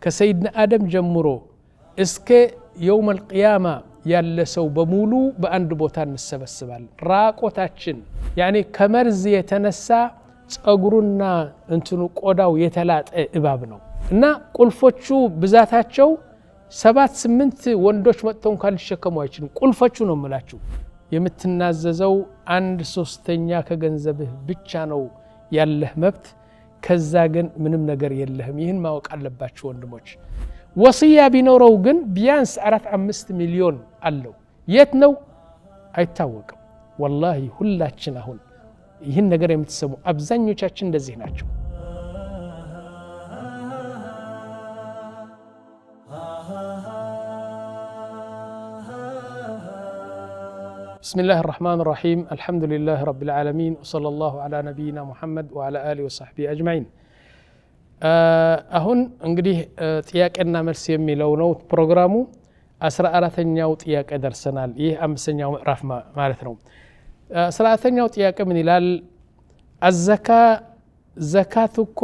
ከሰይድና አደም ጀምሮ እስከ يوم القيامة ያለ ሰው በሙሉ በአንድ ቦታ እንሰበስባለን ራቆታችን يعني ከመርዝ የተነሳ ጸጉሩና እንትኑ ቆዳው የተላጠ እባብ ነው እና ቁልፎቹ ብዛታቸው 7-8 ወንዶች መጥተው እንኳን ሊሸከሙ አይችሉም ቁልፎቹ ነው የምላችሁ የምትናዘዘው 1/3 ከገንዘብህ ብቻ ነው ያለህ መብት ከዛ ግን ምንም ነገር የለህም ይህን ማወቅ አለባችሁ ወንድሞች ወሲያ ቢኖረው ግን ቢያንስ 4-5 ሚሊዮን አለው የት ነው አይታወቅም والله ሁላችን አሁን ይህን ነገር የምትሰሙ አብዛኞቻችን እንደዚህ ናቸው بسم الله الرحمن الرحيم الحمد لله رب العالمين وصلى الله على نبينا محمد وعلى آله وصحبه أجمعين አሁን እንግዲህ ጥያቄና መልስ የሚለው ነው ፕሮግራሙ 14ኛው ጥያቄ ደርሰናል ይህ 5ኛው ምዕራፍ ማለት ነው 14ኛው ጥያቄ ምን ይላል ዘካት እኮ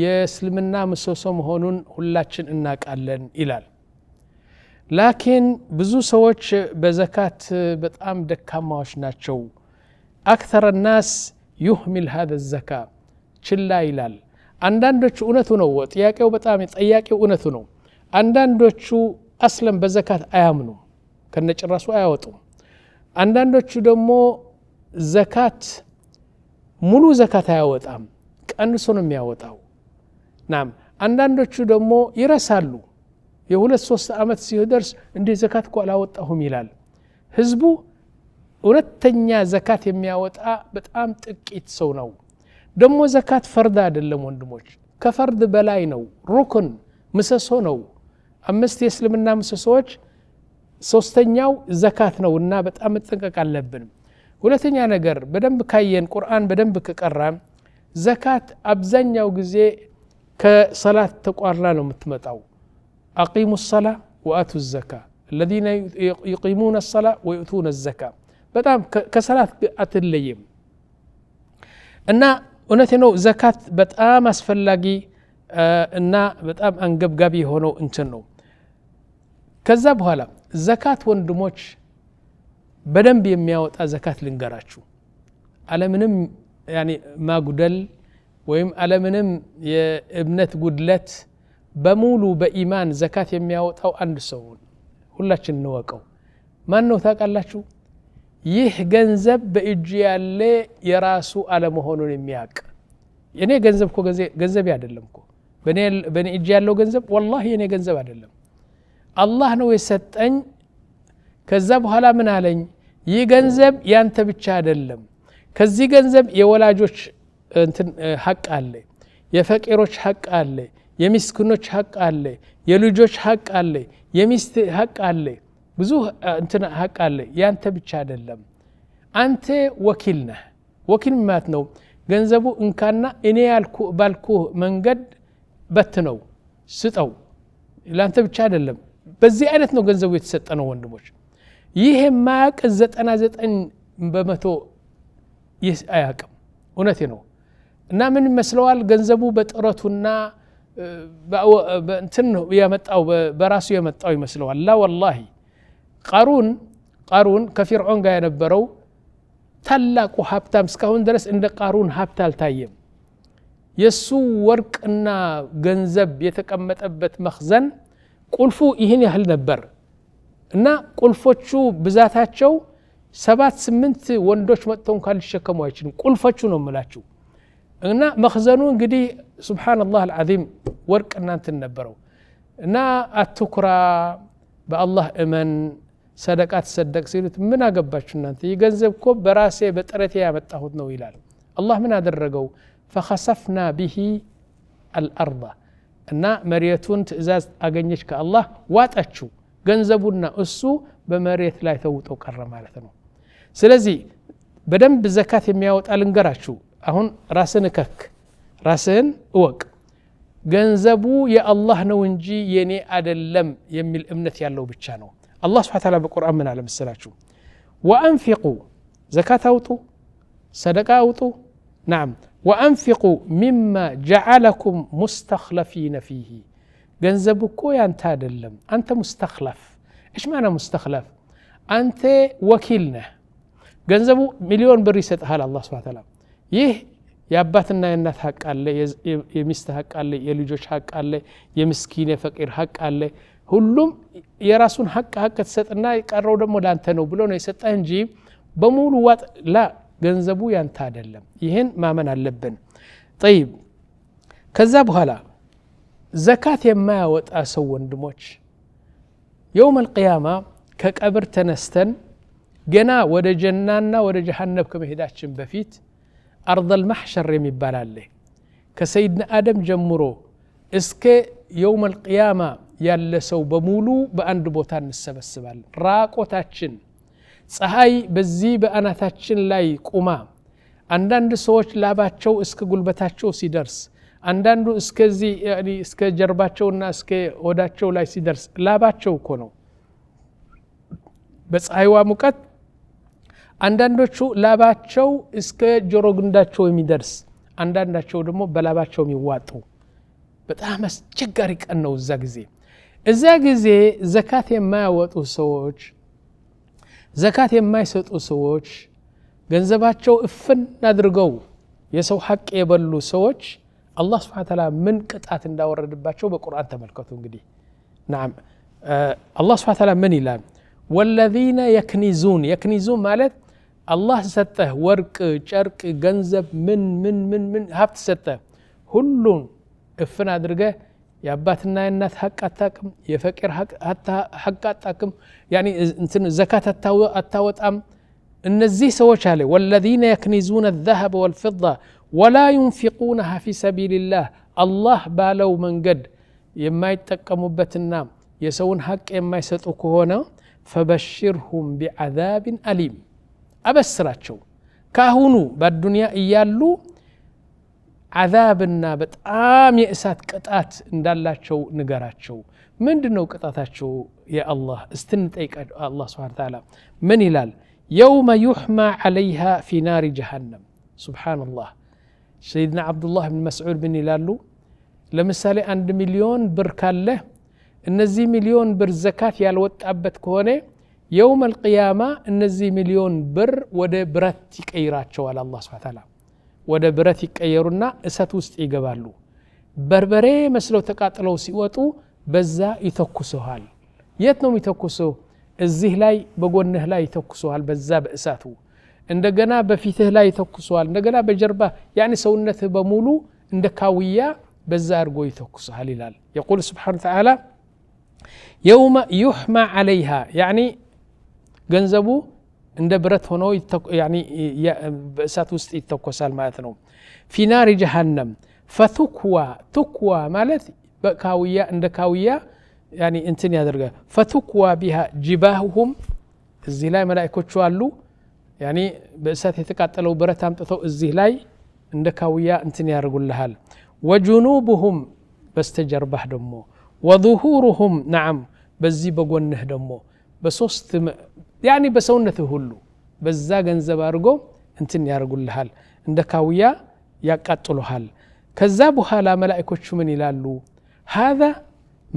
የእስልምና ምሰሶ መሆኑን ሁላችን እናውቃለን ይላል ላኪን ብዙ ሰዎች በዘካት በጣም ደካማዎች ናቸው አክثر الناس يهمل هذا الزكاة ችላ ይላል አንዳንዶቹ እውነቱ ነው ጥያቄው በጣም ጥያቄው እውነቱ ነው አንዳንዶቹ አስለም በዘካት አያምኑ ከነጭራሱ አያወጡም አንዳንዶቹ ደግሞ ዘካት ሙሉ ዘካት አያወጣም ቀንሶ ነው የሚያወጣው ናም አንዳንዶቹ ደግሞ ይረሳሉ የ2-3 አመት ሲደርስ እንደ ዘካት እኮ አላወጣሁም ይላል ህዝቡ እውነተኛ ዘካት የሚያወጣ በጣም ጥቂት ሰው ነው ደሞ ዘካት ፈርድ አይደለም ወንድሞች ከፈርድ በላይ ነው ሩክን ምሰሶ ነው 5 የእስልምና ምሰሶች 3ኛው ዘካት ነውና በጣም መጠንቀቅ አለብን ሁለተኛ ነገር በደንብ ካየን ቁርአን በደንብ ከቀራን ዘካት አብዛኛው ጊዜ ከሰላት ተቋርላ ነው የምትመጣው أقيموا الصلاة وآتوا الزكاة الذين يقيمون الصلاة ويؤتون الزكاة በጣም ከሰላት አትለይም እና እውነቴ ነው ዘካት በጣም አስፈላጊ እና በጣም አንገብጋቢ ሆነው እንትን ነው ከዛ በኋላ ዘካት ወንድሞች በደንብ የሚያወጣ ዘካት ልንገራችሁ አለምንም يعني ማጉደል ወይም አለምንም የእምነት ጉድለት በሙሉ በኢማን ዘካት የሚያወጣው አንድ ሰው ሁላችን እንወቀው ማን ነው ታውቃላችሁ ይህ ገንዘብ በእጁ ያለ የራሱ አለመሆኑን የሚያውቅ የኔ ገንዘብ እኮ ገንዘብ አይደለም እኮ በኔ እጅ ያለው ገንዘብ والله የኔ ገንዘብ አይደለም አላህ ነው የሰጠኝ ከዛ በኋላ ምን አለኝ ይህ ገንዘብ ያንተ ብቻ አይደለም ከዚህ ገንዘብ የወላጆች እንትን ሐቅ አለ የፈቂሮች ሐቅ አለ የሚስኪኖች ሐቅ አለ የልጆች ሐቅ አለ የሚስት ሐቅ አለ ብዙ እንትን ሐቅ አለ ያንተ ብቻ አይደለም አንተ ወኪል ነህ ወኪል ማለት ነው ገንዘቡ እንካና እኔ ያልኩ ባልኩ መንገድ በትነው ስጠው ላንተ ብቻ አይደለም በዚህ አይነት ነው ገንዘቡ የተሰጠ ነው ወንድሞች ይሄ ማያቅ 99% አያቅም እውነቴ ነው እና ምን መስለዋል ገንዘቡ በጥረቱና በእንትን ነው ያመጣው በራሱ ያመጣው ይመስለዋል ላ والله ቃሩን ከፊርዖን ጋር የነበረው ታላቁ ሀብታም እስካሁን ድረስ እንደ ቃሩን ሀብት አልታየም የሱ ወርቅና ገንዘብ የተቀመጠበት መኽዘን ቁልፉ ይህን ያህል ነበር እና ቁልፎቹ ብዛታቸው 7-8 ወንዶች መጥተው እንኳን ሊሸከሙ አይችሉም ቁልፎቹ ነው የምላችሁ እና መኽዘኑ እንግዲህ ሱብሃንአላህ አልዓዚም ወርቅና እንትን ነበረው እና አትኩራ በአላህ እመን ሰደቃ ተሰደቅ ሲሉት ምን አገባችሁ እናንተ ይገንዘብ እኮ በራሴ በጥረቴ ያመጣሁት ነው ይላል አላህ ምን አደረገው فخسفنا به الارض እና መሬቱን ትእዛዝ አገኘች ከአላህ ዋጣችሁ ገንዘቡና እሱ በመሬት ላይ ተውጦ ቀረ ማለት ነው ስለዚህ በደንብ ዘካት የሚያወጣ ልንገራችሁ አሁን ራስን እወቅ ገንዘቡ የአላህ ነው እንጂ የኔ አይደለም የሚል እምነት ያለው ብቻ ነው አላህ Subhanahu Wa Ta'ala በቁርአን ምን አለ መሰላችሁ وانفقوا زكاه አውጡ ሰደቃ አውጡ نعم وانفقوا مما جعلكم مستخلفين فيه ገንዘብኮ ያንተ አይደለም አንተ ሙስተኽለፍ ايش معنى مستخلف አንተ ወኪል ነህ ገንዘቡ ሚሊዮን ብር ይሰጣል አላህ Subhanahu Wa Ta'ala ይህ የአባትና የእናት ሐቅ አለ የሚስት ሐቅ አለ የልጆች ሐቅ አለ የምስኪን የፈቂር ሐቅ አለ ሁሉም የራሱን ሐቅ ተሰጥና ይቀረው ደግሞ ላንተ ነው ብሎ ነው የሰጠህ እንጂ በሙሉ ዋጥ ላ ገንዘቡ ያንተ አይደለም ይሄን ማመን አለብን طيب ከዛ በኋላ ዘካት የማያወጣ ሰው ወንድሞች يوم القيامة كقبر تنستن جنا ወደ ጀናና ወደ ጀሃነም ከመሄዳችን በፊት أرض المحشر የሚባል አለ ከሰይድና አደም ጀምሮ እስከ يوم القيامة ያለ ሰው በሙሉ በአንድ ቦታ እንሰበስባለን ራቆታችን ፀሐይ በዚህ በአናታችን ላይ ቁማ አንዳንድ ሰዎች ላባቸው እስከ ጉልበታቸው ሲደርስ አንዳንዱ እስከዚህ ያኒ እስከ ጀርባቸውና እስከ ወዳቸው ላይ ሲደርስ ላባቸው እኮ ነው በፀሐይዋ ሙቀት አንዳንዶቹ ላባቸው እስከ ጆሮ ግንዳቸው የሚደርስ አንዳንዳቸው ደግሞ በላባቸው የሚዋጡ በጣም አስቸጋሪ ቀን ነው እዛ ጊዜ ዘካት የማያወጡ ሰዎች ዘካት የማይሰጡ ሰዎች ገንዘባቸው እፍን አድርገው የሰው ሐቅ የበሉ ሰዎች الله سبحانه وتعالى من قطعت እንዳወረደባቸው በቁርአን ተመልከቱ እንግዲህ نعم الله سبحانه وتعالى من ይላል والذين يكنزون ማለት الله ሰጠህ ወርቅ ጨርቅ ገንዘብ ምን ሀብት ሰጠህ ሁሉን እፍን አድርገህ የአባትና የእናት ሐቅ አታቅም የፈቂር ሐቅ አታቅም يعني እንትን ዘካት አታወጣም እነዚህ ሰዎች አለ والذين يكنزون الذهب والفضة ولا ينفقونها في سبيل الله الله بالو منقد يما يتقموبتنا يسون حق يما يسطو كهونه فبشرهم بعذاب أليم أبسراتشو كاهونو بالدنيا إيالو عذابنا بتقام يأسات قطات اندالاتشو نقراتشو من دنو قطاتاتشو يا الله استنتيك الله سبحانه وتعالى من هلال يوم يحمى عليها في نار جهنم سبحان الله سيدنا عبد الله بن مسعود بن يلالو لمثالي 1 مليون بر كاله እነዚህ ሚሊዮን ብር ዘካት ያልወጣበት ከሆነ يوم القيامة እነዚህ ሚሊዮን ብር ወደ ብረት ይቀይራቸዋል አላህ Subhanahu Wa Ta'ala ወደ ብረት ይቀየሩና እሳት ውስጥ ይገባሉ በርበሬ መስለው ተቃጥለው ሲወጡ በዛ ይተኩሱሃል የት ነው የሚተኩሰው እዚህ ላይ በጎንህ ላይ ይተኩሱሃል በዛ በእሳቱ እንደገና በፊትህ ላይ ይተኩሱሃል እንደገና በጀርባ يعني ሰውነትህ በሙሉ እንደ ካውያ በዛ አርጎ ይተኩሱሃል ይላል يقول سبحانه وتعالى يوم يحمى عليها يعني ገንዘቡ እንደ ብረት ሆኖ يعني በእሳት ውስጥ ይተኮሳል ማለት ነው في نار جهنم فتكوى ማለት በካውያ እንደ ካውያ يعني እንትን ያደርጋል فتكوى بها جباههم እዚህ ላይ መላእክቶቹ አሉ يعني በእሳት የተቃጠለው ብረት አምጥተው እዚህ ላይ እንደ ካውያ እንትን ያርጉልሃል وجنوبهم በስተጀርባህ ደግሞ وظهورهم نعم በዚህ በጎንህ ደግሞ በሶስት يعني በሰውነትህ ሁሉ በዛ ገንዘብ አርጎ እንትን ያርጉልሃል እንደ ካውያ ያቃጥሉሃል ከዛ በኋላ መላእክቶቹ ምን ይላሉ هذا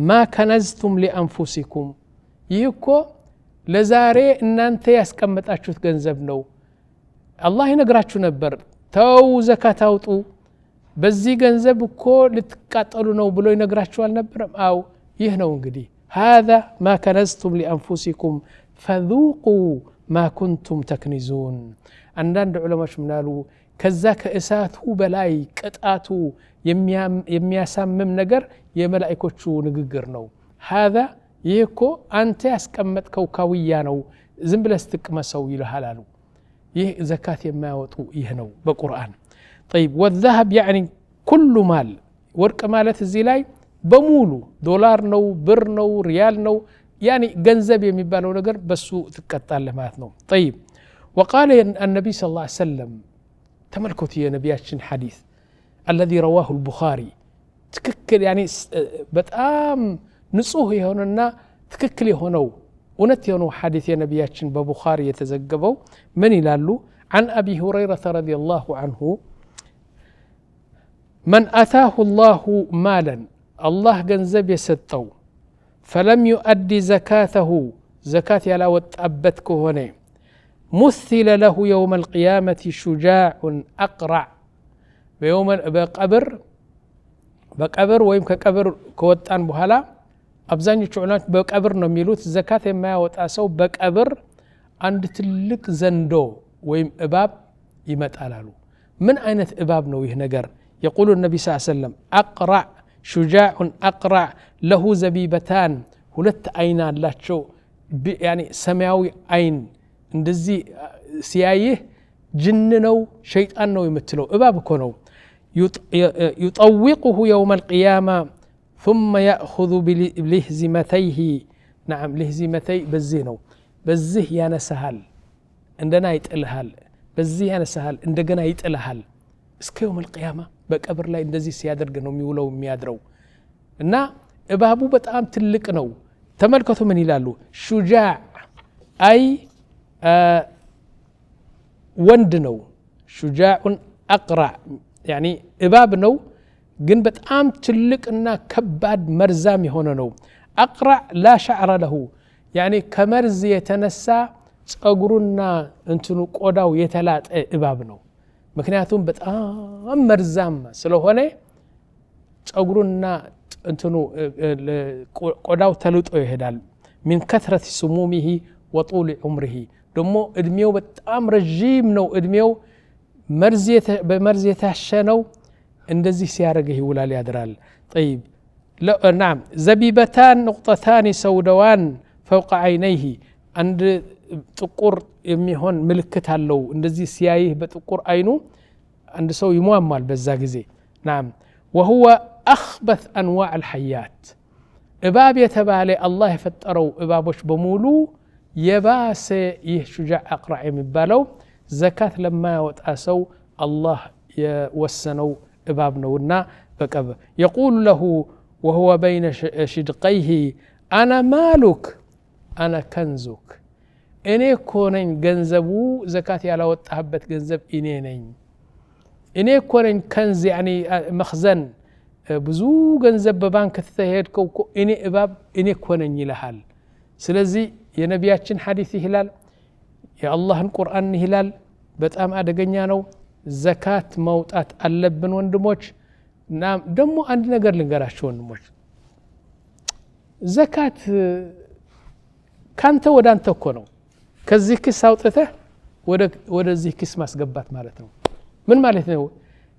ما كنزتم لانفسكم ይህኮ ለዛሬ እናንተ ያስቀመጣችሁት ገንዘብ ነው አላህ ይነግራችሁ ነበር ተው ዘካት አውጡ በዚህ ገንዘብ እኮ ልትቃጠሉ ነው ብሎ ይነግራችሁ አልነበረም አው ይህ ነው እንግዲህ هذا ما كنزتم لانفسكم فذوقوا ما كنتم تكنزون አንዳንድ ዑለማዎች ምናሉ ከዛ ከእሳቱ በላይ ቅጣቱ የሚያሳምም ነገር የመላእክቶቹ ንግግር ነው هذا ይህኮ አንተ ያስቀመጥከው ካውያ ነው ዝም ብለህ ስትቅመሰው ይልሃል አሉ ይህ ዘካት የማያወጡ ይህ ነው በቁርአን طيب والذهب يعني كل مال ወርቅ ማለት እዚህ ላይ በሙሉ ዶላር ነው ብር ነው ሪያል ነው يعني ገንዘብ የሚባለው ነገር በሱ ትቀጣለህ ማለት ነው طيب وقال النبي صلى الله عليه وسلم ተመልከቱ የነቢያችን ሐዲስ الذي رواه البخاري ትክክል يعني በጣም ንጹህ የሆነና ትክክል የሆነው እውነት የሆነው ሐዲስ የነቢያችን በቡኻሪ የተዘገበው ምን ይላሉ عن أبي هريرة رضي الله عنه من أتاه الله مالا الله ገንዘብ የሰጠው فلم يؤدي زكاته زكاة يلا وتأبت كهونه مثل له يوم القيامة شجاع أقرع بيوم بقبر ويم كقبر كوتان بحالا أبزاني شعلات بقبر نميلوت زكاة ما وتأسو بقبر عند تلك زندو ويم إباب يمتعلالو من أين إباب نويه نجر يقول النبي صلى الله عليه وسلم أقرع شجاع أقرع له زبيبتان ሁለት አይን አላቸው يعني ሰማያዊ አይን እንደዚህ ሲያይህ ጅን ነው ሸይጣን ነው የምትለው እባብ እኮ ነው يطوقه يوم القيامة ثم يأخذ بلهزمتيه نعم لهزمتي በዚህ ነው በዚህ ያነሳሃል እንደና ይጥልሃል በዚህ ያነሳሃል እንደገና ይጥልሃል እስከ يوم القيامة በቀብር ላይ እንደዚህ ሲያደርግ ነው የሚውለው የሚያድረው እና እባቡ በጣም ትልቅ ነው ተመልከቱ ምን ይላሉ ሹጃዕ አይ ወንድ ነው ሹጃዑን አቅራዕ يعني እባብ ነው ግን በጣም ትልቅና ከባድ መርዛም የሆነ ነው አቅራዕ ላ ሸዕረ ለሁ يعني ከመርዝ የተነሳ ጸጉሩና እንትኑ ቆዳው የተላጠ እባብ ነው ምክንያቱም በጣም መርዛም ስለሆነ ጸጉሩና እንትኑ ቆዳው ተልጦ ይሄዳል من كثرة سمومه وطول عمره ደሞ እድሜው በጣም ረጅም ነው እድሜው በመርዝ የታሸነው እንደዚህ ሲያረገው ይውላል ያድራል طيب نعم زبيبتان نقطتان سودوان فوق عينيه عند ጥቁር የሚሆን ምልክት አለው እንደዚህ ሲያይህ በጥቁር አይኑ አንድ ሰው ይሟሟል በዛ ጊዜ نعم وهو أخبث أنواع الحيات إباب يتبالي الله يفتروا إبابوش بمولو يباس يشجع أقرع مبالو زكاة لما يوتأسوا الله يوسنوا إبابنا ونا بكب يقول له وهو بين شدقيه أنا مالك أنا كنزك إني كونين جنزبو زكاة يلا وتهبت جنزب إني كونين كنز يعني مخزن ብዙ ገንዘብ በባንክ ተሄድከው እኔ እባብ እኔ ኮነኝ ይልሃል ስለዚህ የነቢያችን ሐዲስ ይላል የአላህን ቁርአን ይላል በጣም አደገኛ ነው ዘካት ማውጣት አለብን ወንድሞች እና ደሞ አንድ ነገር ልንገራችሁ ወንድሞች ዘካት ካንተ ወደ አንተ እኮ ነው ከዚህ ክስ አውጥተህ ወደዚህ ክስ ማስገባት ማለት ነው ምን ማለት ነው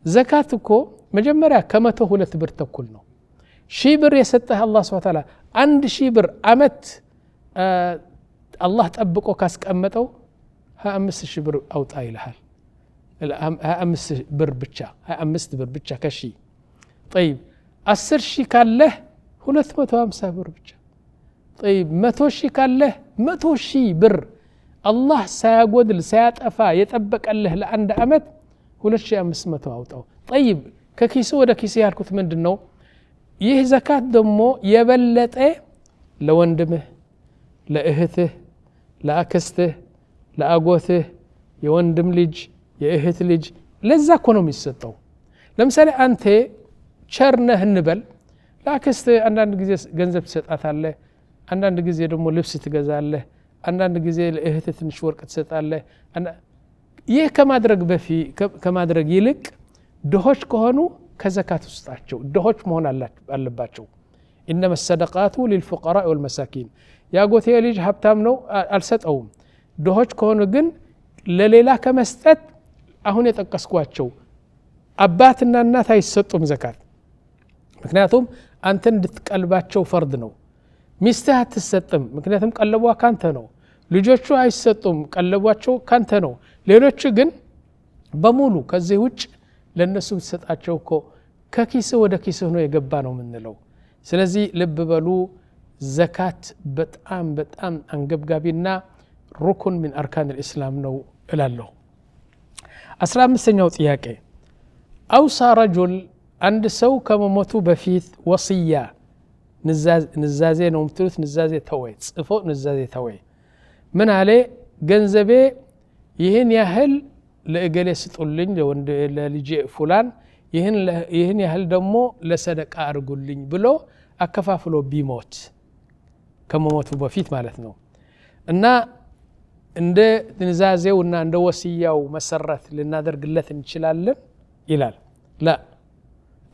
ዘካት እኮ መጀመሪያ ከመቶ 2 ብር ተኩል ነው ሺህ ብር የሰጠህ አላህ Subhanahu Wa Ta'ala 1000 ብር አመት አላህ ጠብቆ ካስቀመጠው 25000 ብር አውጣ ይልሃል 25 ብር ብቻ ከሺ طيب 10000 ካለህ 250 ብር ብቻ طيب 100000 ካለህ 100000 ብር አላህ ሳያጎድል ሳያጠፋ የጠበቀልህ ለአንድ አመት 2500 አውጣው طيب ከኪስ ወደ ኪስ ያልኩት ምንድነው ይህ ዘካት ደሞ የበለጠ ለወንድምህ ለእህትህ ለአክስትህ ለአጎትህ የወንድም ልጅ የእህት ልጅ ለዛ እኮ ነው የሚሰጠው ለምሳሌ አንተ ቸርነህ እንበል ለአክስትህ አንዳንድ ጊዜ ገንዘብ ትሰጣታለህ አንዳንድ ጊዜ ደሞ ልብስ ትገዛለህ አንዳንድ ጊዜ ለእህትህ ትንሽ ወርቅ ትሰጣለህ ይህ ከማድረግ ይልቅ ድሆች ከሆኑ ከዘካት ውስጣቸው ድሆች መሆን አለባቸው إنما الصدقات للفقراء والمساكين ያጎቴ ልጅ ሀብታም ነው አልሰጠውም ድሆች ከሆኑ ግን ለሌላ ከመስጠት አሁን የጠቀስኳቸው አባትና እናት አይሰጡም ዘካት ምክንያቱም አንተ እንድትቀልባቸው ፈርድ ነው ሚስትህ አትሰጥም ምክንያቱም ቀለቧ ካንተ ነው ልጆቹ አይሰጡም ቀለቧቸው ካንተ ነው ሌሎቹ ግን በሙሉ ከዚህ ውጭ ለነሱ ተሰጣቸው እኮ ከኪስ ወደ ኪስ ነው የገባ ነው ምንለው ስለዚህ ልብ በሉ ዘካት በጣም አንገብጋቢና ሩኩን من أركان الإسلام ነው እላለሁ 15ኛው ጥያቄ أوصى رجل عند ሰው ከመሞቱ በፊት ወሲያ ንዛዜ ነው ምትሉት ንዛዜ ተወይ ጽፎ ንዛዜ ተወይ ምን አለ ገንዘቤ ይህን ያህል ለእገሌ ስጡልኝ ለልጄ ፉላን ይህን ያህል ደግሞ ለሰደቃ አርጉልኝ ብሎ አከፋፍሎ ቢሞት ከመሞቱ በፊት ማለት ነው እና እንደ ንዛዜውና እንደ ወሲያው መሰረት ልናደርግለት እንችላለን ይላል ላ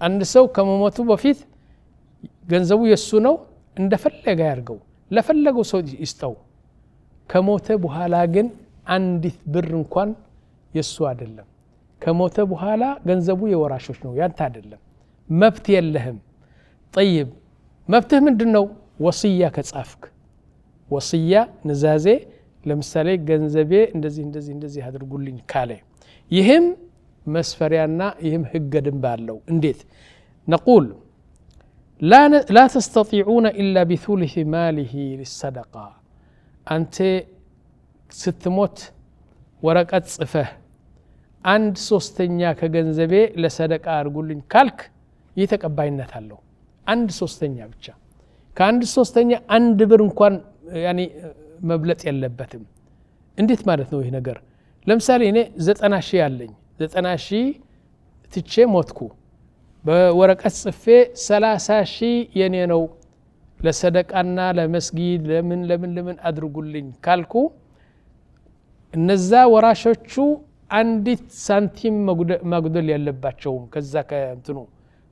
አንድ ሰው ከመሞቱ በፊት ገንዘቡ የሱ ነው እንደፈለገ ያርገው ለፈለገው ሰው ይስጠው ከሞተ በኋላ ግን አንዲት ብር እንኳን የሱ አይደለም ከሞተ በኋላ ገንዘቡ የወራሾች ነው ያንተ አይደለም መብት የለህም طيب መብትህ ምንድነው ወሲያ ከጻፍክ ወሲያ ንዛዜ ለምሳሌ ገንዘቤ እንደዚህ አድርጉልኝ ካለ ይህም መስፈሪያና ይህም ህገ ደንብ አለው እንዴት نقول لا تستطيعون إلا بثلث ماله للصدقة أنت ستموت ورقة صفه عند ሶስተኛ ከገንዘቤ ለሰደቃ አርጉልኝ ካልክ ይተቀባይነት አለው አንድ ሶስተኛ ብቻ ከአንድ ሶስተኛ አንድ ብር እንኳን ያኒ መብለጥ የለበትም እንዴት ማለት ነው ይሄ ነገር ለምሳሌ እኔ 90 ሺህ ያለኝ 90 ሺህ ትቼ ሞትኩ በወረቀት ጽፌ 30 ሺህ የኔ ነው ለሰደቃና ለመስጊድ ለምን አድርጉልኝ ካልኩ እነዛ ወራሾቹ አንዲት ሳንቲም ማጉደል ያለባቸው ከዛ ከእንትኑ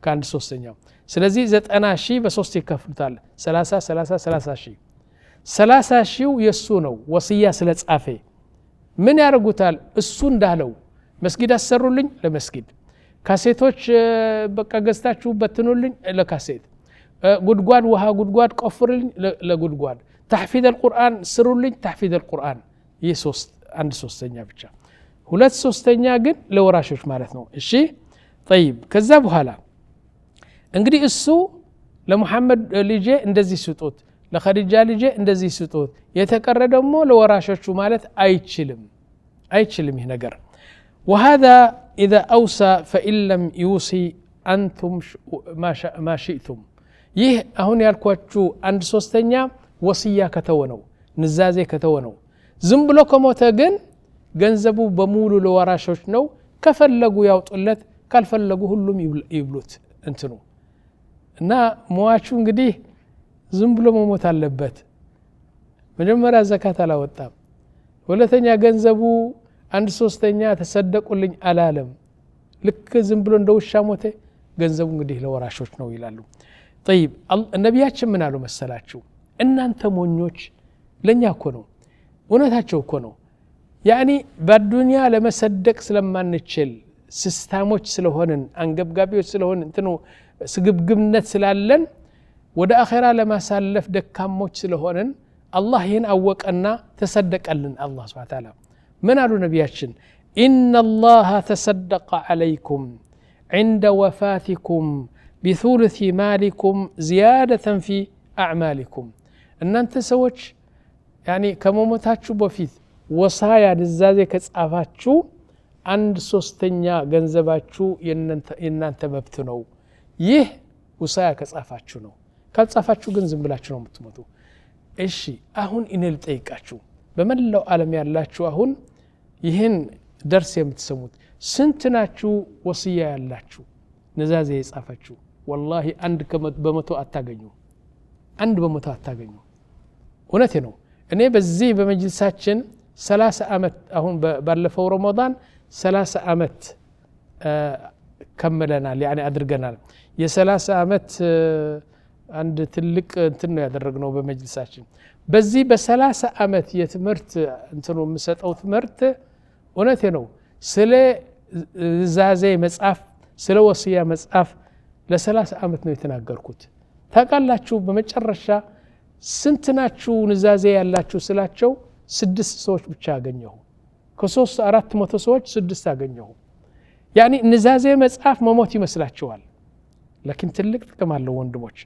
ከአንድ ሶስተኛው ስለዚህ 90 ሺህ በ3 ይከፍሉታል 30 ሺህ 30 ሺው የሱ ነው ወሲያ ስለጻፈ ምን ያርጉታል እሱ እንዳለው መስጊድ አሰሩልኝ ለመስጊድ ካሴቶች በቃ ገዝታችሁ በትኑልኝ ለካሴት ጉድጓድ ውሃ ጉድጓድ ቆፍሩልኝ ለጉድጓድ ተሕፊዝ القرآن ስሩልኝ ተሕፊዝ القرآن ይህ አንድ ሶስተኛ ብቻ ሁለት ሶስተኛ ግን ለወራሾች ማለት ነው እሺ طيب ከዛ በኋላ እንግዲህ እሱ ለሙሐመድ ልጄ እንደዚህ ስጡት ለኸዲጃ ልጄ እንደዚህ ስጡት የተቀረ ደግሞ ለወራሾቹ ማለት አይችልም ይህ ነገር وهذا إذا أوصى فإن لم يوصي أنتم ما شئتم ይህ አሁን ያልኳችሁ አንድ ሶስተኛ ወሲያ ከተወነው ንዛዜ ከተወነው ዝም ብሎ ከሞተ ግን ገንዘቡ በሙሉ ለወራሾች ነው ከፈለጉ ያውጡለት ካልፈለጉ ሁሉም ይብሉት እንትኑ እና ሟቹ እንግዲህ ዝም ብሎ መሞት አለበት መጀመሪያ ዘካት አላወጣም ሁለተኛ ገንዘቡ አንድ ሶስተኛ ተሰደቁልኝ አላለም ልክ ዝም ብሎ እንደውሻ ሞተ ገንዘቡ እንግዲህ ለወራሾች ነው ይላሉ طيب ነብያችን ምን አሉ መሰላችሁ እናንተ ሞኞች ለኛ እኮ ነው እውነታቸው እኮ ነው ያኒ በዱንያ ለመሰደቅ ስለማንችል ሲስታሞች ስለሆነን አንገብጋቢዎች ስለሆነን እንትኑ ስግብግብነት ስላለን ወደ አኺራ ለማሳለፍ ደካሞች ስለሆነን አላህ ይህን አወቀና ተሰደቀልን አላህ Subhanahu Wa Ta'ala ምን አሉ ነብያችን إن الله تصدق عليكم عند وفاتكم بثلث مالكم زيادة في أعمالكم እናንተ ሰዎች ያኒ ከመሞታችሁ በፊት ወሳያ ንዛዜ ከጻፋችሁ አንድ ሶስተኛ ገንዘባችሁ የናንተ መብት ነው ይህ ወሳያ ከጻፋችሁ ነው ካልጻፋችሁ ግን ዝም ብላችሁ ነው የምትሞቱ እሺ አሁን እኔ ልጠይቃችሁ በመላው ዓለም ያላችሁ አሁን ይህን ደርስ የምትሰሙት ስንት ናችሁ ወሲያ ያላችሁ ንዛዜ የጻፋችሁ والله አንድ በመቶ አታገኙ አንድ በመቶ አታገኙ እውነቴ ነው እኔ በዚህ በመጅልሳችን 30 አመት አሁን ባለፈው ረመዳን 30 አመት ከመለናል ያኒ አድርገናል የ30 አመት አንድ ትልቅ እንትን ነው ያደረግነው በመጅልሳችን በዚህ በ30 አመት የትምህርት እንትኑ የምሰጠው ትምህርት እውነቴ ነው ስለ ንዛዜ መጻፍ ስለ ወሲያ መጻፍ ለ30 አመት ነው የተናገርኩት ታውቃላችሁ በመጨረሻ ስንት ናችሁ ንዛዜ ያላችሁ ስላቸው 6 ሰዎች ብቻ አገኘሁ ከ3-400 ሰዎች 6 አገኘሁ ያኒ ንዛዜ መጻፍ መሞት ይመስላችኋል لكن ትልቅ ጥቅም አለው ወንድሞች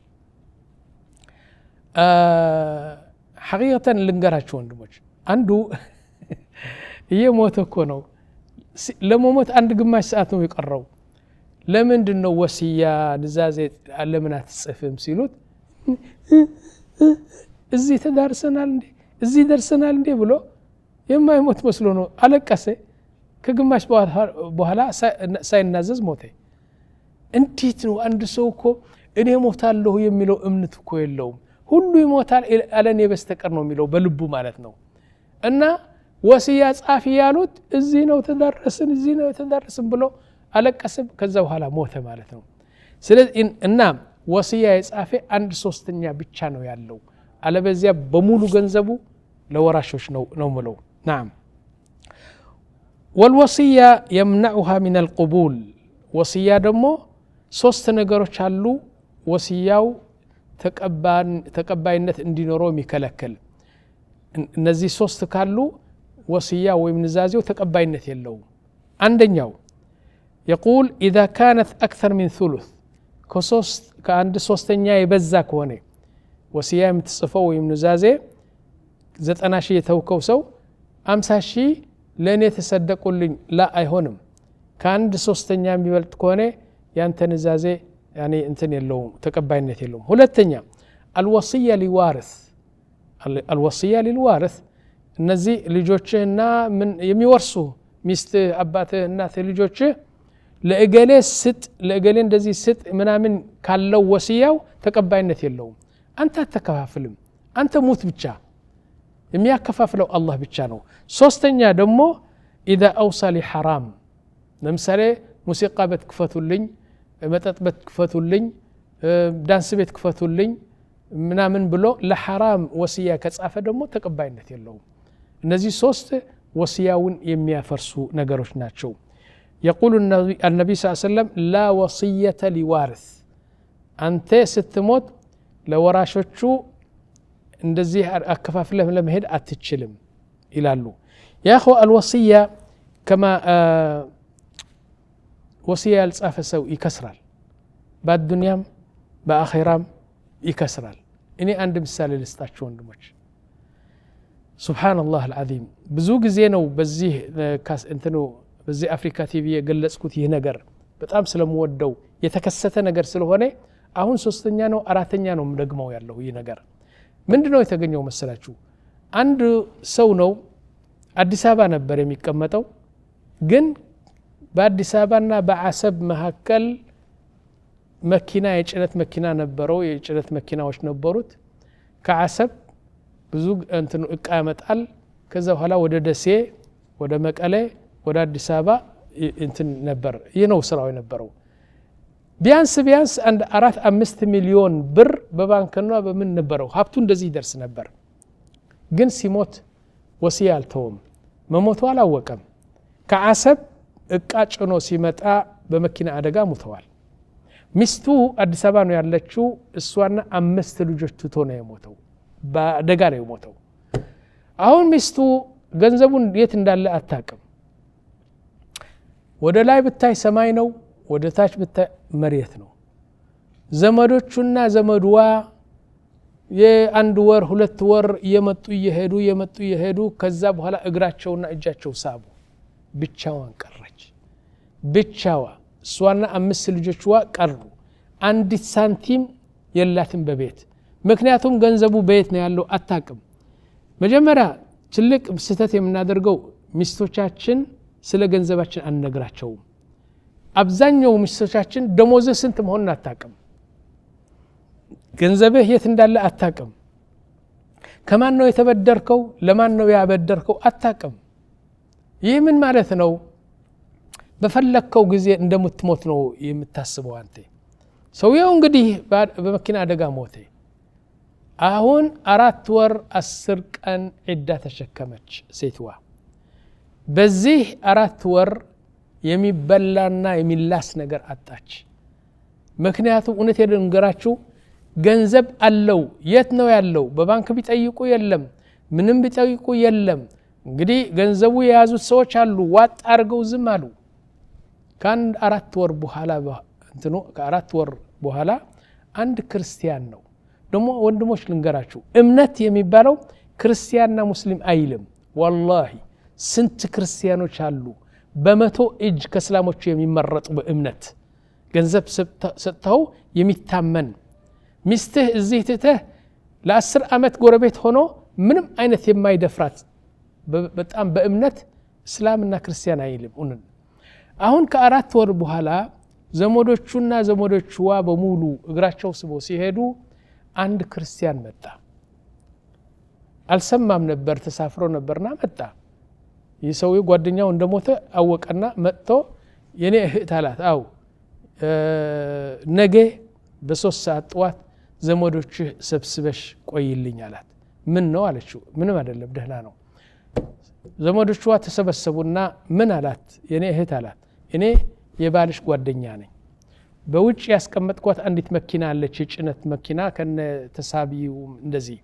حقيقة ልንገራችሁ ወንድሞች አንዱ የሞተ እኮ ነው ለመሞት አንድ ግማሽ ሰዓት ነው የቀረው ለምንድነው ወሲያ ንዛዜ ለምን አትጽፍም ሲሉት እዚህ ደርሰናል እንዴ ብሎ የማይሞት መስሎ ነው አለቀሰ ከግማሽ በኋላ ሳይናዘዝ ሞተ እንዴት ነው አንድ ሰው እኮ እኔ ሞታለሁ የሚለው እምነት እኮ የለውም ሁሉ ይሞታል አለኔ በስተቀር ነው የሚለው በልቡ ማለት ነው እና ወሲያ ጻፊ ያሉት እዚህ ነው ተደረስን ብሎ አለቀሰ ከዛ በኋላ ሞተ ማለት ነው ስለዚህ እና ወሲያ የጻፈ 1/3 ብቻ ነው ያለው አለበዚያ በሙሉ ገንዘቡ ለወራሾች ነው ምለው نعم والوصيه يمنعها من القبول وصيه ደግሞ 3 ነገሮች አሉ ወሲያው ተቀባይነት እንዲኖረው የሚከለክል እነዚህ 3 ካሉ ወሲያ ወይም ንዛዜው ተቀባይነት የለውም አንደኛው يقول اذا كانت اكثر من ثلث ከአንድ 3ኛ የበዛ ከሆነ ወሲያ የምትጽፈው ወይም ንዛዜ 90,000 የተውከው ሰው 50,000 ለኔ ተሰደቁልኝ ላ አይሆንም ከአንድ 3ኛ የሚበልጥ ከሆነ ያንተ ንዛዜ يعني እንትን የለውም ተቀባይነት የለውም ሁለተኛ الوصيه لوارث الوصيه للوارث እነዚህ ልጆችና ምን የሚወርሱ ሚስት አባት እናት ልጆች ለእገሌ ስጥ ለእገሌ እንደዚህ ስጥ ምናምን ካለው ወሲያው ተቀባይነት የለውም አንተ አትከፋፍልም አንተ ሙት ብቻ የሚያከፋፍለው አላህ ብቻ ነው ሶስተኛ ደግሞ اذا اوصى لحرام ለምሳሌ ሙዚቃ ቤት ክፈቱልኝ መጠጥ ቤት ክፈቱልኝ ዳንስ ቤት ክፈቱልኝ ምናምን ብሎ ለሐራም ወሲያ ከጻፈ ደግሞ ተቀባይነት የለውም እነዚህ 3 ወሲያውን የሚያፈርሱ ነገሮች ናቸው يقول النبي صلى الله عليه وسلم لا وصية لوارث أنت ستموت ለወራሾቹ እንደዚህ አከፋፍለህ ለመሄድ አትችልም ይላሉ يا اخو الوصيه كما وصيه ያልጻፈ ሰው ይከስራል በአዱንያም በአኺራም ይከስራል እኔ አንድ ምሳሌ ልስጣችሁ ወንድሞች ሱብሃንአላህ العظيم ብዙ ጊዜ ነው በዚህ አፍሪካ ቲቪ የገለጽኩት ይህ ነገር በጣም ስለምወደው የተከሰተ ነገር ስለሆነ አሁን 3ኛ ነው 4ኛ ነው ደግመው ያለው ይህ ነገር ምንድነው የተገኘው መሰላችሁ አንድ ሰው ነው አዲስ አበባ ነበር የሚቀመጠው ግን በአዲስ አበባና በአሰብ መካከል መኪና የጭነት መኪና ነበረው የጭነት መኪናዎች ነበሩት ከአሰብ ብዙ እንትን እቃ ያመጣል ከዛ በኋላ ወደ ደሴ ወደ መቀሌ ወደ አዲስ አበባ እንትን ነበር ይህ ነው ስራው የነበረው ቢያንስ አንድ 4-5 ሚሊዮን ብር በባንክና በምን ነበረው ሀብቱ እንደዚህ ይደርስ ነበር ግን ሲሞት ወሲያ አልተወም መሞቱ አላወቀም ከአሰብ እቃ ጭኖ ሲመጣ በመኪና አደጋ ሞተዋል ሚስቱ አዲስ አበባ ነው ያለችው እሷና 5 ልጆች ትቶ ነው የሞተው በአደጋ ነው የሞተው አሁን ሚስቱ ገንዘቡን የት እንዳለ አታውቅም ወደ ላይ ብታይ ሰማይ ነው ወደ ታች ብታይ መሬት ነው ዘመዶቹና ዘመድዋ የአንድ ወር 2 ወር የመጡ ይሄዱ ከዛ በኋላ እግራቸውና እጃቸው ሳቡ ብቻዋን ቀረች ብቻዋ እሷና 5 ልጆቿ ቀሩ አንዲት ሳንቲም የላትም በቤት ምክንያቱም ገንዘቡ በየት ነው ያለው አታውቅም መጀመሪያ ትልቅ ስህተት የምናደርገው ሚስቶቻችን ስለ ገንዘባችን አንነግራቸው አብዛኛው ሚስቶቻችን ደሞዝ ስንት መሆኑን አታውቅም ገንዘብህ የት እንዳለ አታውቅም ከማን ነው የተበደርከው ለማን ነው ያበደርከው አታውቅም ይህ ምን ማለት ነው በፈለከው ጊዜ እንደምትሞት ነው የምታስበው አንተ ሰውየው እንግዲህ በመኪና አደጋ ሞተ አሁን 4 ወር 10 ቀን ዒዳ ተሸከመች ሴትዋ በዚህ 4 ወር የሚበላና የሚላስ ነገር አጣች ምክንያቱም እውነት የደንገራችሁ ገንዘብ አለው የት ነው ያለው በባንክ ቢጠይቁ የለም ምንም ቢጠይቁ የለም እንግዲህ ገንዘቡ የያዙት ሰዎች አሉ ዋጥ አርገው ዝም አሉ ካን 4 ወር በኋላ ከ4 ወር በኋላ አንድ ክርስቲያን ነው ደሞ ወንድሞች ልንገራችሁ እምነት የሚባለው ክርስቲያንና ሙስሊም አይልም والله ስንት ክርስቲያኖች አሉ በመቶ እጅ ከእስላሞች የሚመረጡ በእምነት ገንዘብ ሰጥተው የሚታመን ሚስትህ እዚህ ትተህ ለ10 አመት ጎረቤት ሆኖ ምንም አይነት የማይደፍራት በጣም በእምነት እስላምና ክርስቲያን አይልም አሁን ከ4 ወር በኋላ ዘመዶቹና ዘመዶቹዋ በሙሉ እግራቸው ስቦ ሲሄዱ አንድ ክርስቲያን መጣ አልሰማም ነበር ተሳፍሮ ነበርና መጣ ይሰው ጓደኛው እንደሞተ አወቀና መጥቶ የኔ እህት አላት አው ነገ በ3 ሰዓት ጧት ዘመዶች ሰብስበሽ ቆይልኝ አላት ምን ነው አለችው ምንም አይደለም ደህና ነው ዘመዶቿ ተሰበሰቡና ምን አላት የኔ እህት አላት እኔ የባልሽ ጓደኛ ነኝ በውጭ ያስቀመጥኳት አንዲት መኪና አለች ጭነት መኪና ከነ ተሳቢው እንደዚህ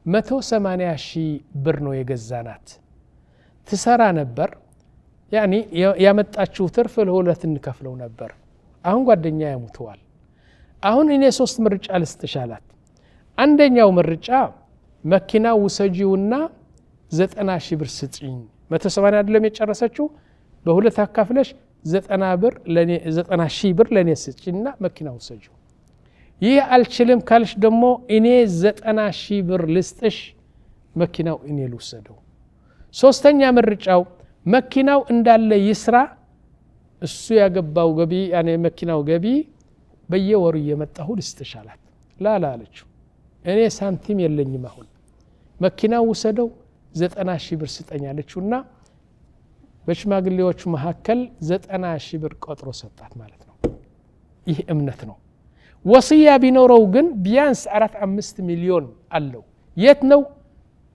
180,000 ብር ነው የገዛናት ትሰራ ነበር ያኒ ያመጣችው ትርፍ ለሁለት እንከፍለው ነበር አሁን ጓደኛ ያሙተዋል አሁን እኔ 3 ምርጫ ልስጥሻላት አንደኛው ምርጫ መኪናው ውሰጂውና 90,000 ብር ስጪኝ 180 አይደለም የጨረሰችው በሁለት አካፍለሽ 90 ብር ለኔ 90,000 ብር ለኔ ስጪኝና መኪናው ውሰጂው ይህ አልችልም ካልሽ ደግሞ እኔ 90,000 ብር ልስጥሽ መኪናው እኔ ልውሰደው ሶስተኛ ምርጫው መኪናው እንዳለ ይስራ እሱ ያገባው ገቢ ያኔ መኪናው ገቢ በየወሩ እየመጣሁ ልስጥሻላት ላላ አለችው እኔ ሳንቲም የለኝም አሁን መኪናው ውሰደው 90,000 ብር ስጠኛለችውና በሽማግሌዎቹ መሐከል 90,000 ብር ቆጥሮ ሰጣት ማለት ነው ይህ እምነት ነው ወሲያ ቢኖረው ግን ቢያንስ 4-5 ሚሊዮን አለው የት ነው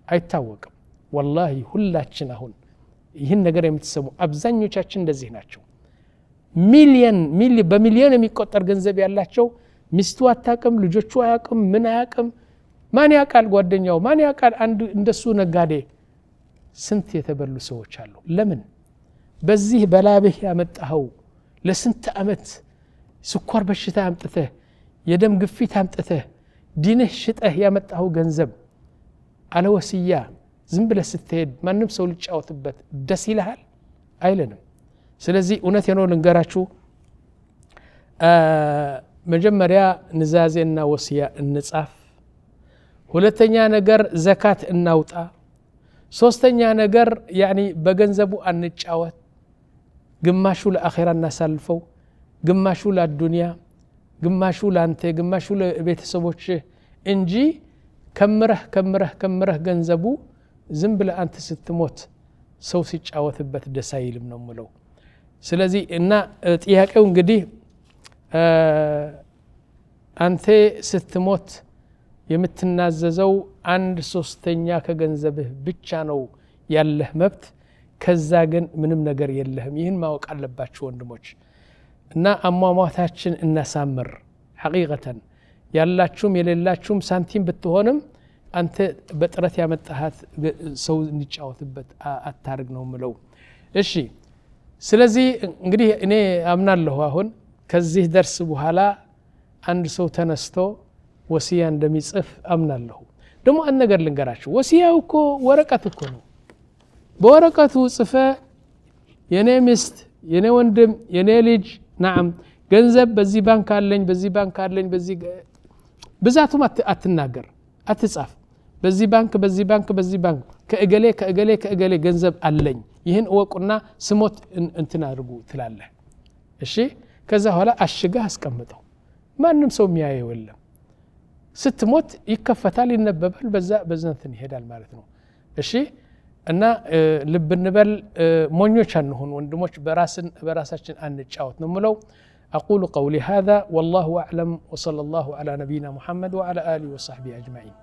አይታወቅም والله ሁላችን አሁን ይህን ነገር የምትሰሙ አብዛኞቻችን እንደዚህ ናቸው በሚሊዮን የሚቆጠር ገንዘብ ያላቸው ሚስቱ አታቀም ልጆቹ አያቀም ምን አያቀም ማን ያቃል ጓደኛው ማን ያቃል አንድ እንደሱ ነጋዴ ስንት የተበሉ ሰዎች አሉ ለምን በዚህ በላብህ ያመጣው ለስንት አመት ስኳር በሽታ አምጥተህ የደም ግፊት አምጥተህ ዲንህ ሽጠህ ያመጣው ገንዘብ አለ ወሲያ ዝም ብለህ ስትሄድ ማንም ሰው ሊጫወትበት ደስ ይልሃል አይለንም ስለዚህ እውነት ነው ልንገራችሁ መጀመሪያ ንዛዜና ወሲያ እንጻፍ ሁለተኛ ነገር ዘካት እናውጣ ሶስተኛ ነገር ያኒ በገንዘቡ አንጫወት ግማሹ ለአኺራ እናሳልፈው ግማሹ ለዱንያ ግማሹ ላንተ ግማሹ ለቤተሰቦች እንጂ ከምረህ ገንዘቡ ዝም ብለ አንተ ስትሞት ሰው ሲጫወትበት ደስ አይልም ነው ምለው ስለዚህ እና ጥያቄው እንግዲህ አንተ ስትሞት የምትናዘዘው 1/3 ከገንዘብህ ብቻ ነው ያለህ መብት ከዛ ግን ምንም ነገር የለህም ይህን ማወቅ አለባችሁ ወንድሞች እና አሟሟታችን እናሳምር ሐቂቀተን ያላችሁም የሌላችሁም ሳንቲም ብትሆንም አንተ በጥረት ያመጣሃት ሰው እንዲጫወትበት አታርግ ነው ምለው እሺ ስለዚህ እንግዲህ እኔ አምናለሁ አሁን ከዚህ ደርስ በኋላ አንድ ሰው ተነስቶ ወሲያ እንደሚጽፍ አምናለሁ ደግሞ አንድ ነገር ልንገራችሁ ወሲያው እኮ ወረቀት እኮ ነው በወረቀቱ ጽፈ የኔ ሚስት የኔ ወንድም የኔ ልጅ ናም ገንዘብ በዚህ ባንክ አለኝ በዚህ ባንክ አለኝ በዚህ ብዛቱም አትናገር አትጻፍ በዚህ ባንክ ከእገሌ ገንዘብ አለኝ ይህን ወቁና ስሞት እንትን አድርጉ ትላለህ እሺ ከዛ ኋላ አሽጋ አስቀምጠው ማንም ሰው የሚያየው የለም ስትሞት ይከፈታል ይነበባል በዛ እንትን ይሄዳል ማለት ነው እሺ እና ልብ እንበል ሞኞች አንሆን ወንድሞች በራሳችን አንጫወት ነው ምለው أقول قولي هذا والله أعلم وصلى الله على نبينا محمد وعلى آله وصحبه أجمعين